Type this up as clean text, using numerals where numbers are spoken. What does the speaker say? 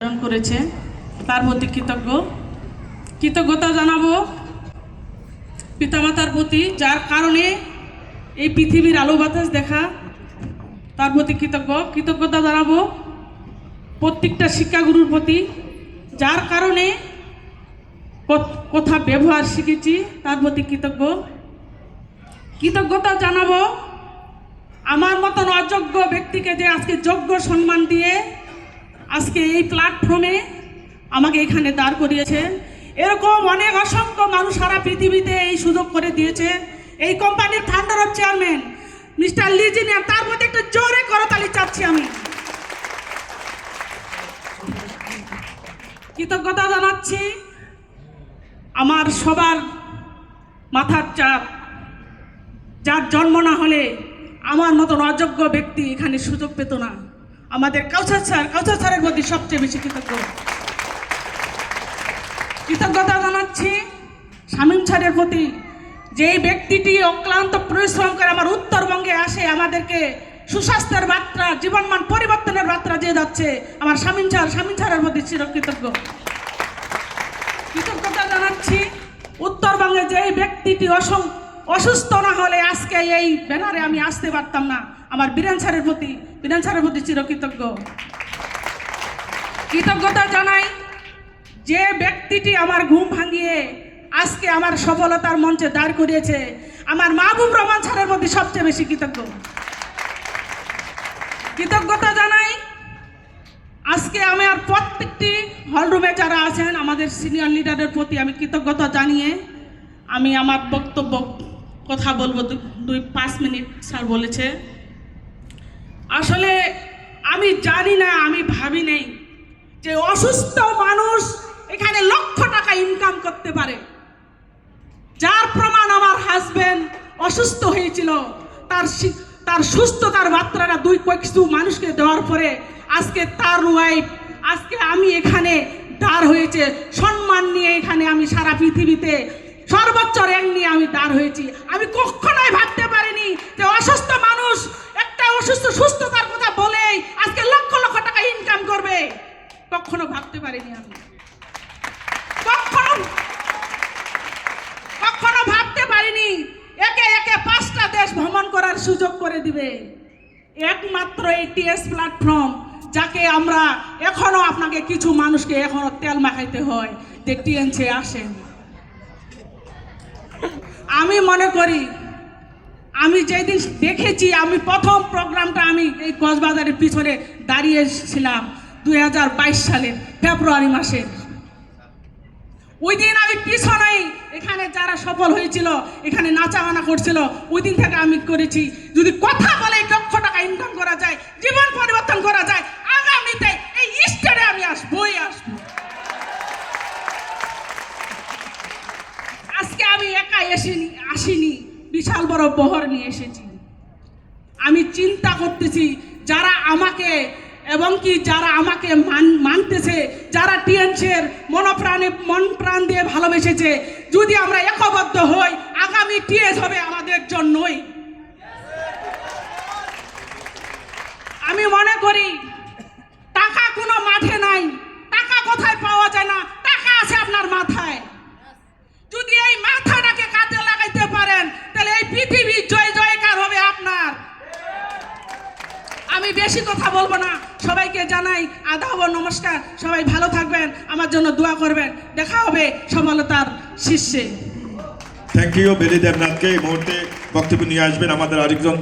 করেছে তার প্রতি কৃতজ্ঞতা জানাবো পিতামাতার প্রতি, যার কারণে এই পৃথিবীর আলো বাতাস দেখা, তার প্রতি কৃতজ্ঞতা জানাবো প্রত্যেকটা শিক্ষাগুরুর প্রতি, যার কারণে কথা ব্যবহার শিখেছি, তার প্রতি কৃতজ্ঞতা জানাবো আমার মতন অযোগ্য ব্যক্তিকে যে আজকে যোগ্য সম্মান দিয়ে আজকে এই প্ল্যাটফর্মে আমাকে এখানে দাঁড় করিয়েছে। এরকম অনেক অসংখ্য মানুষ সারা পৃথিবীতে এই সুযোগ করে দিয়েছে। এই কোম্পানির ফাউন্ডার অফ চেয়ারম্যান মিস্টার লিজিনিয়ার, তার মধ্যে একটু জোরে করতালি চাচ্ছি। আমি কৃতজ্ঞতা জানাচ্ছি আমার সবার মাথার চাপ, যার জন্ম না হলে আমার মতন অযোগ্য ব্যক্তি এখানে সুযোগ পেত না। আমাদের কাউসার স্যারের প্রতি সবচেয়ে বেশি কৃতজ্ঞতা জানাচ্ছি শামীম স্যারের প্রতি, যে ব্যক্তিটি অক্লান্ত পরিশ্রম করে আমার উত্তরবঙ্গে আসে আমাদেরকে সুস্বাস্থ্যের বার্তা, জীবনমান পরিবর্তনের বার্তা দিয়ে যাচ্ছে। আমার শামীম স্যারের প্রতি কৃতজ্ঞতা জানাচ্ছি উত্তরবঙ্গে যে ব্যক্তিটি অসুস্থ না হলে আজকে এই ব্যানারে আমি আসতে পারতাম না। আমার বীরেন স্যারের প্রতি কৃতজ্ঞতা জানাই যে ব্যক্তিটি আমার ঘুম ভাঙিয়ে আজকে আমার সফলতার মঞ্চে দাঁড় করিয়েছে। আমার মাহবুব রহমান স্যারের প্রতি সবচেয়ে বেশি কৃতজ্ঞতা জানাই আজকে আমার প্রত্যেকটি হলরুমে যারা আছেন আমাদের সিনিয়র লিডারের প্রতি আমি কৃতজ্ঞতা জানিয়ে আমি আমার বক্তব্য কথা বলবো 2-5 মিনিট স্যার বলেছে। আসলে আমি জানি না, আমি ভাবি নেই যে অসুস্থ মানুষ এখানে লক্ষ টাকা ইনকাম করতে পারে। যার প্রমাণ আমার হাজবেন্ড অসুস্থ হয়েছিল, তার সুস্থতার মাত্রাটা কিছু মানুষকে দেওয়ার পরে আজকে তার ওয়াইফ, আজকে আমি এখানে দাঁড় হয়েছে সম্মান নিয়ে। এখানে আমি সারা পৃথিবীতে সর্বোচ্চ র্যাঙ্ক নিয়ে আমি দাঁড় হয়েছি। আমি কখনোই ভাবতে পারিনি যে অসুস্থ মানুষ একটা সুস্থতার কথা বলেই আজকে লক্ষ লক্ষ টাকা ইনকাম করবে। কখনো ভাবতে পারিনি, আমি কখনো ভাবতে পারিনি একে 5টা দেশ ভ্রমণ করার সুযোগ করে দিবে একমাত্র এই টিএস প্ল্যাটফর্ম, যাকে আমরা এখনো আপনাকে কিছু মানুষকে এখনো তেল মাখাইতে হয় যে টিএনসি আসেন। আমি মনে করি আমি যেদিন দেখেছি, আমি প্রথম প্রোগ্রামটা আমি এই কক্সবাজারের পিছনে দাঁড়িয়েছিলাম 2022 সালের ফেব্রুয়ারি মাসে। ওই দিন আমি পিছনেই, এখানে যারা সফল হয়েছিল এখানে নাচাগানা করছিল, ওই দিন থেকে আমি করেছি যদি কথা বলে লক্ষ টাকা ইনকাম করা যায়, জীবন পরিবর্তন করা যায়, আগামীতে এই স্টেজে আমি আসবই। আজকে আমি একা আসিনি, বিশাল বড় বহর নিয়ে এসেছি। আমি চিন্তা করতেছি যারা আমাকে যারা আমাকে মানতেছে, যারা টিএনসির মন প্রাণ দিয়ে ভালোবেসেছে, যদি আমরা একবদ্ধ হই আগামী টিএস হবে আমাদের জন্যই। আমি মনে করি টাকা কোনো মাঠে নাই, টাকা কোথায় পাওয়া যায় না, টাকা আছে আপনার মাথায়। যদি এই মাথাটাকে কাজে লাগাইতে পারেন তাহলে এই পৃথিবী জয়কার হবে আপনার। আমি বেশি কথা বলবো না, সবাইকে জানাই আদাব, নমস্কার। সবাই ভালো থাকবেন, আমার জন্য দোয়া করবেন। দেখা হবে সফলতার শীর্ষে। থ্যাংক ইউ বেলি দেবনাথকে। এই মুহূর্তে বক্তব্য নিয়ে আসবেন আমাদের আরেকজন